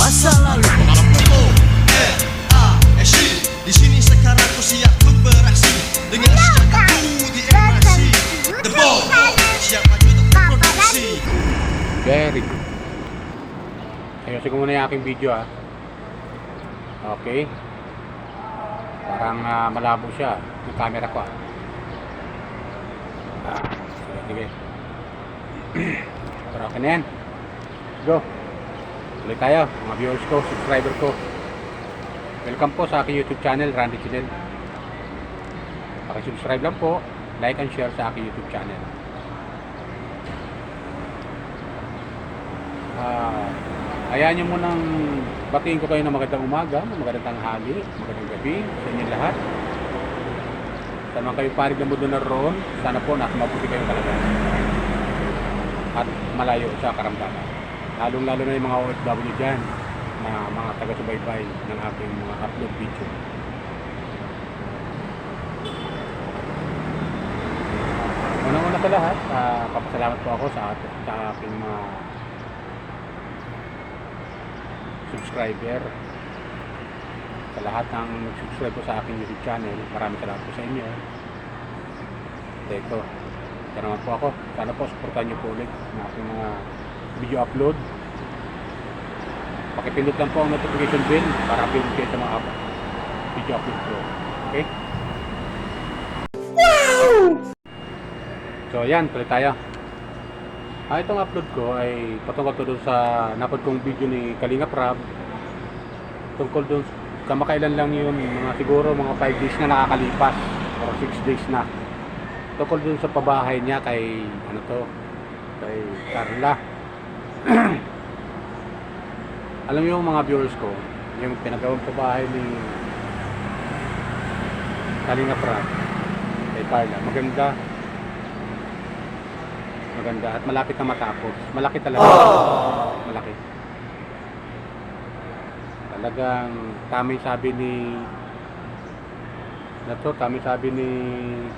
masa lalu. Mengarap ko R.A.S.I. Di sini sekarang ku siap untuk beraksi dengan senjataku di MIC. The Ball siap maju untuk berproduksi. Very good. Ayusin ko muna yung aking video Okay. Parang malabo siya yung camera ko Sige. Pero okay na yan. Go. Tuloy tayo mga viewers ko, subscriber ko. Welcome po sa aking YouTube channel, Randy Chilel. Paki-subscribe lang po, like and share sa aking YouTube channel. Hayaan nyo munang batiin ko kayo ng magandang umaga, magandang tanghali, magandang gabi sa inyo lahat. Saan man kayo panig na mundo na roon, sana po nasa mabuti kayong talaga at malayo sa karamdaman. Lalong-lalo na yung mga OFW dyan na mga taga-subaybay ng aking mga upload video. Unang-una sa lahat, papasalamat po ako sa aking mga subscriber, sa lahat ng subscribe po sa aking YouTube channel. Maraming salamat po sa inyo. Ito naman po ako. Sana po supportan nyo po ulit ng aking mga video upload. Pakipindot lang po ang notification bell para upload kayo sa mga video upload ko. Okay? So yan, tuloy tayo. Itong upload ko ay patungkol to doon sa napod kong video ni Kalinga Prab. Tungkol doon, kamakailan lang yun, mga siguro mga 5 days na nakakalipas or 6 days na. Tungkol doon sa pabahay niya kay kay Carla. Alam niyo mga viewers ko, yung pinagawang pabahay ni Kalinga Prab kay Carla, maganda at malapit na matapos. Malaki talaga. Malaki. Talagang tama sabi ni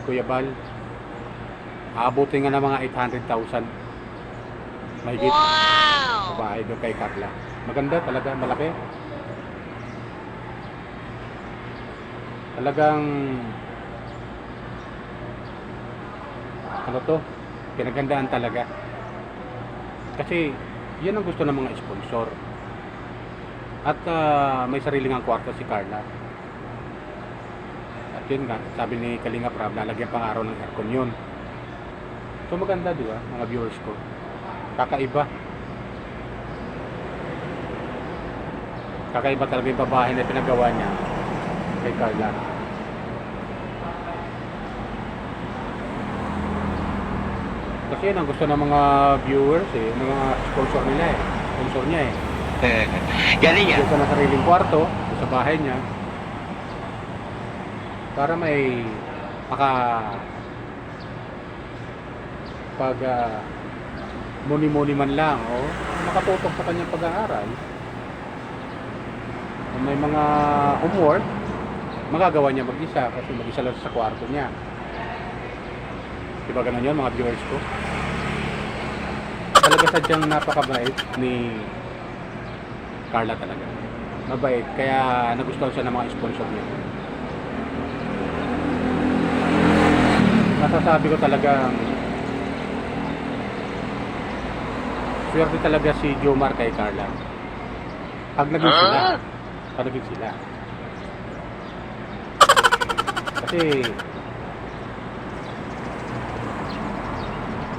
Kuya Bal, aabutin nga ng mga 800,000 mahigit. Wow! Bahay doon kay Carla. Maganda talaga, malaki. Talagang pinagandaan talaga. Kasi yan ang gusto ng mga sponsor. At may sariling ang kwarto si Carla. At yun nga, sabi ni Kalinga Prab, lalagyan pang araw ng aircon yun. So maganda, di ba, mga viewers ko? Kakaiba. Kakaiba talaga yung babae na pinagawa niya kay Carla. Kasi yun ang gusto ng mga viewers ng mga sponsor nila sponsor niya Galing yan. Gusto na sariling kwarto sa bahay niya para may pag muni-muni man lang o makatutok sa kanyang pag-aaral. Kung may mga homework, magagawa niya mag-isa kasi mag-isa lang sa kwarto niya. Diba ganun yun mga viewers ko? Talaga sadyang napakabait ni Carla talaga. Mabait, kaya nagustuhan siya ng mga sponsor niya. Masasabi ko talaga swerte talaga si Jomar kay Carla. Pag naging sila. Kasi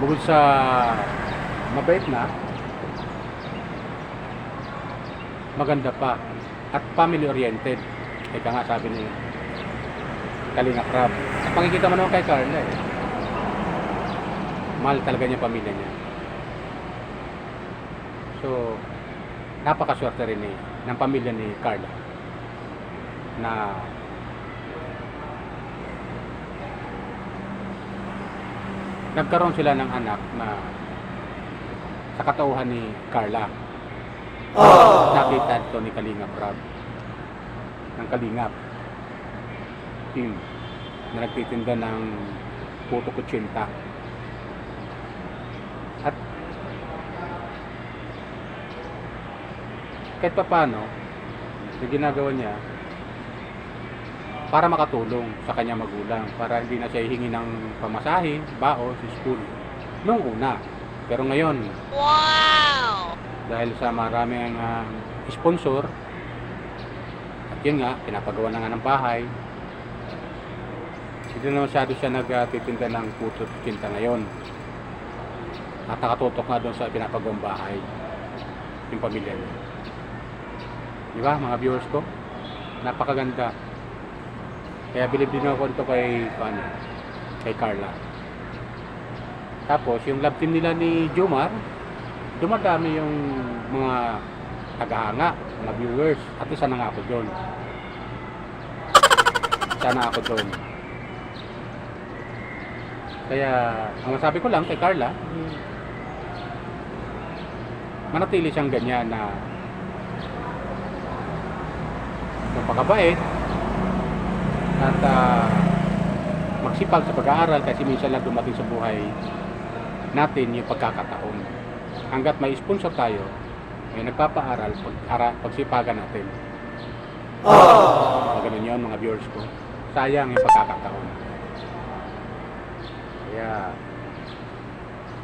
bukod sa mabait na, maganda pa at family oriented. Ika nga sabi ni Kalinga Prab. Pangikita mo naman kay Carla mahal talaga niya pamilya niya. So napakaswerte rin ng pamilya ni Carla na nagkaroon sila ng anak na sa katauhan ni Carla. Nakita ito ni Kalinga Prab ng Kalingap team na nagtitinda ng puto kutsinta. At kahit pa paano, yung ginagawa niya, para makatulong sa kanya magulang, para hindi na siya hihingi ng pamasahe, bao sa school. Noong una. Pero ngayon, dahil sa maraming sponsor, at yun nga, pinapagawa na nga ng bahay, hindi na masyado siya nagtitinda ng puto at kinta ngayon. At nakatutok nga doon sa pinapagawang bahay, yung pamilya niya. Di ba, mga viewers ko? Napakaganda. Kaya bilib din ako dito kay Carla. Tapos, yung love team nila ni Jomar, dumadami yung mga tagahanga, mga viewers. At isa na nga ako doon. Kaya, ang masabi ko lang kay Carla, manatili siyang ganyan na magpakabait at magsipag sa pag-aaral, kasi minsan lang dumating sa buhay natin yung pagkakataon. Hanggat may sponsor tayo, may nagpapaaral, pagsipagan natin. Ganun yun, mga viewers ko. Sayang yung pagkakataon. Kaya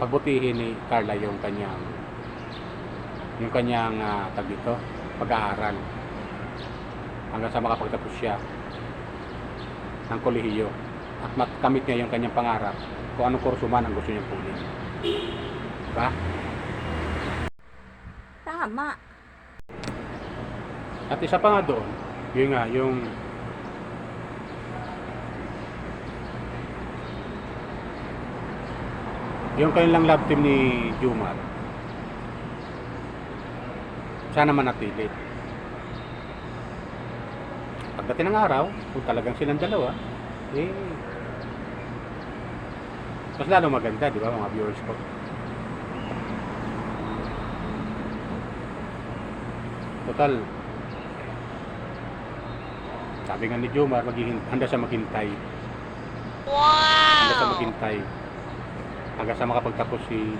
pagbutihin ni Carla yung kanyang tag dito, pag-aaral, hanggang sa makapagtapos siya ng kolehiyo at makamit niya yung kanyang pangarap kung anong kurso man ang gusto niyang kunin. Diba? Tama. At isa pa nga doon, yun nga, yung kanilang love team ni Jomar, sana manatili. Pagdating ng araw, kung talagang silang dalawa, mas lalo maganda, di ba, mga viewers ko? Total, sabi nga ni Jomar, handa siya maghintay. Handa siya maghintay hanggang sa makapagtapos si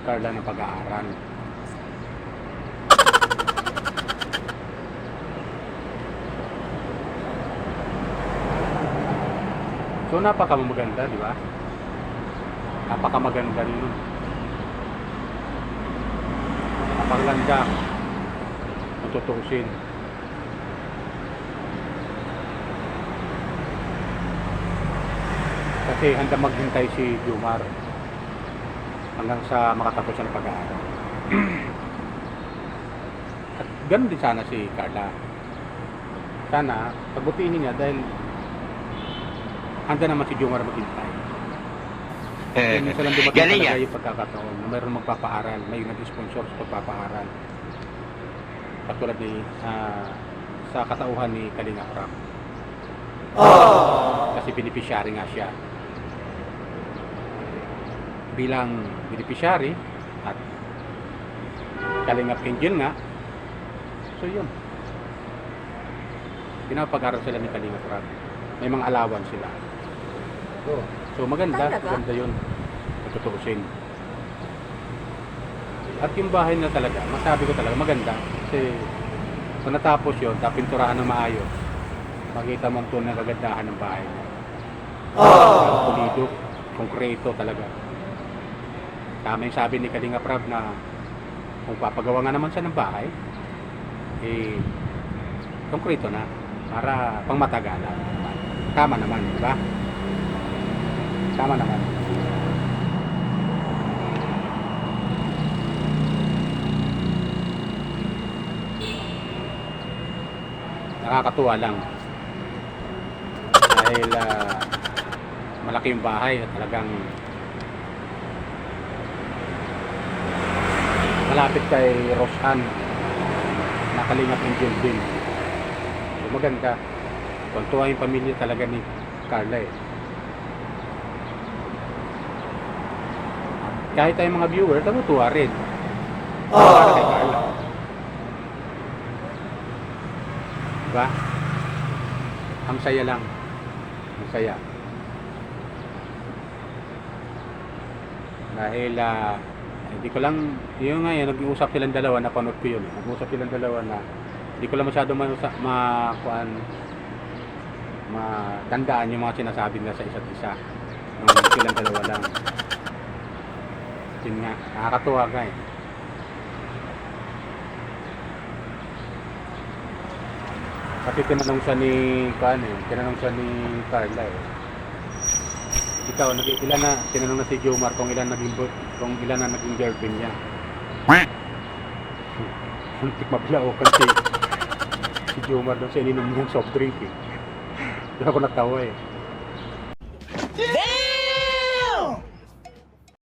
Carla ng pag-aaral. So napakamaganda, di ba? Napakamaganda rin. Napakaganda kung tutuusin. Kasi handa maghintay si Jomar hanggang sa makatapos siya ng pag-aaral. At ganun din sana si Carla. Sana pagbutihin niya dahil handa naman si Jomar maghintay. Minsan lang dumating Galing talaga yan. yung pagkakataon na mayroon magpapaaral, may nag-sponsor sa pagpapaaral. Katulad ni sa katauhan ni Kalinga Prab. Kasi beneficiary nga siya. Bilang beneficiary at Kalingap Angel nga. So yun. Pinapag-aral sila ni Kalinga Prab. May mga alawan sila. So maganda, Talaga? maganda yun. Natutuusin. At yung bahay na talaga, masabi ko talaga, maganda. Kasi kung natapos yun, tapinturahan ng maayos, makita mo ang tunay na kagandahan ng bahay. Pulido, konkreto talaga. Tama yung sabi ni Kalinga Prab na kung papagawa nga naman siya ng bahay, konkreto na, para pang matagalan. Tama naman, di ba? Tama naman. Nakakatuwa lang. Dahil malaki yung bahay at talagang malapit kay Roseanne na Kalingap Angel din. So, maganda. Tuntua yung pamilya talaga ni Carla eh. Kahit tayong mga viewers, natutuwa rin. Para kay Carla. Diba? Ang saya lang. Ang saya. Dahil Hindi ko lang, yun nga yun, nag-uusap silang dalawa, napanood ko yun. Nag-uusap silang dalawa na, hindi ko lang masyado matandaan yung mga sinasabi nila sa isa't isa. Nung silang dalawa lang. Yun nga, nakakatuwa guys. Kasi tinanong siya ni Carla eh. Ikaw, tinanong na si Jomar kung ilan na naging girlfriend niya. Muntik mabilaukan si Jomar doon sa ininom niyang soft drink eh. Doon ako natawa eh.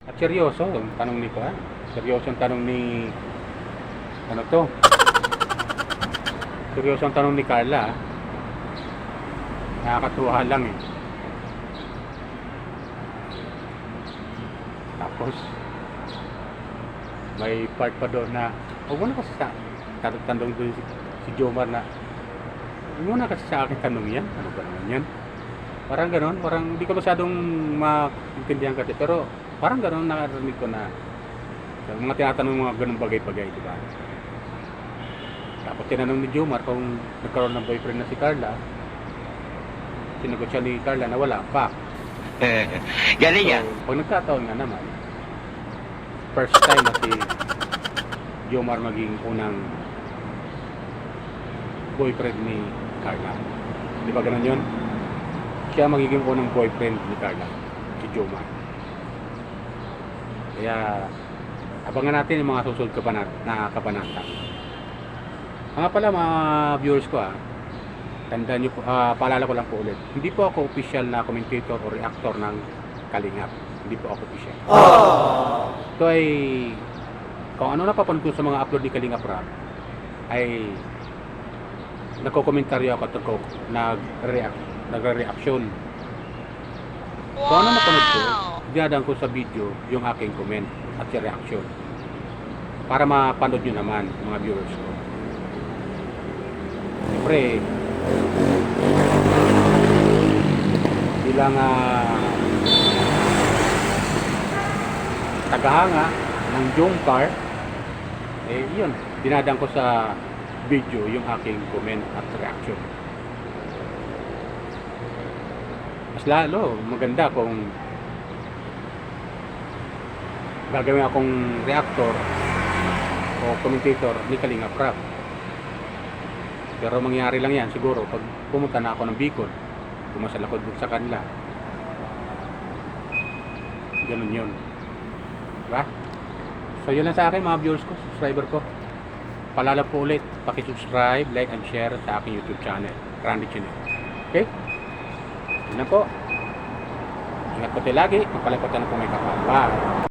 At seryoso ang tanong ni Kuan. Seryoso ang tanong ni seryoso ang tanong ni Carla. Nakakatuwa lang eh. Tapos may part pa doon na huwag mo na kasi tanong doon si Jomar na huwag mo na kasi sa akin tanong yan. Ano ba naman yan? Parang gano'n, parang hindi ko masyadong maintindihan kasi, pero parang gano'n nakarinig ko na mga tinatanong mga ganung bagay-bagay, di ba? Tapos tinanong ni Jomar kung nagkaroon ng boyfriend na si Carla. Sinagot siya ni Carla na wala pa. Galing yan. So, pag nagkataon nga naman, first time na si Jomar maging unang boyfriend ni Carla. Di ba ganun yun? Siya magiging unang boyfriend ni Carla, si Jomar. Kaya, abangan natin yung mga susunod na kabanata. Mga pala mga viewers ko tandaan nyo po, paalala ko lang po ulit. Hindi po ako official na commentator o reactor ng Kalingap. Hindi po ako official. Ito ay, kung ano napapanood ko sa mga upload ni Kalingap Rap, ay nagko-komentaryo ako at nagre-reaction. Kung ano napanood ko, dinadaan ko sa video yung aking comment at yung reaction. Para mapanood nyo naman mga viewers ko. Siyempre, bilang tagahanga ng Jomcar, yun, dinadaan ko sa video yung aking comment at reaction. Mas lalo, maganda kung gagawin akong reactor o commentator ni Kalingap Rap. Pero mangyari lang yan siguro pag pumunta na ako ng Bicol, pumasalakod sa kanila. Ganun yun. Diba? So yun lang sa akin mga viewers ko, subscriber ko. Paalala po ulit, paki-subscribe, like and share sa aking YouTube channel, Randy Channel. Okay? Yun lang po. Ingat po tayo lagi, magpalagpatan na po may kapal. Bye!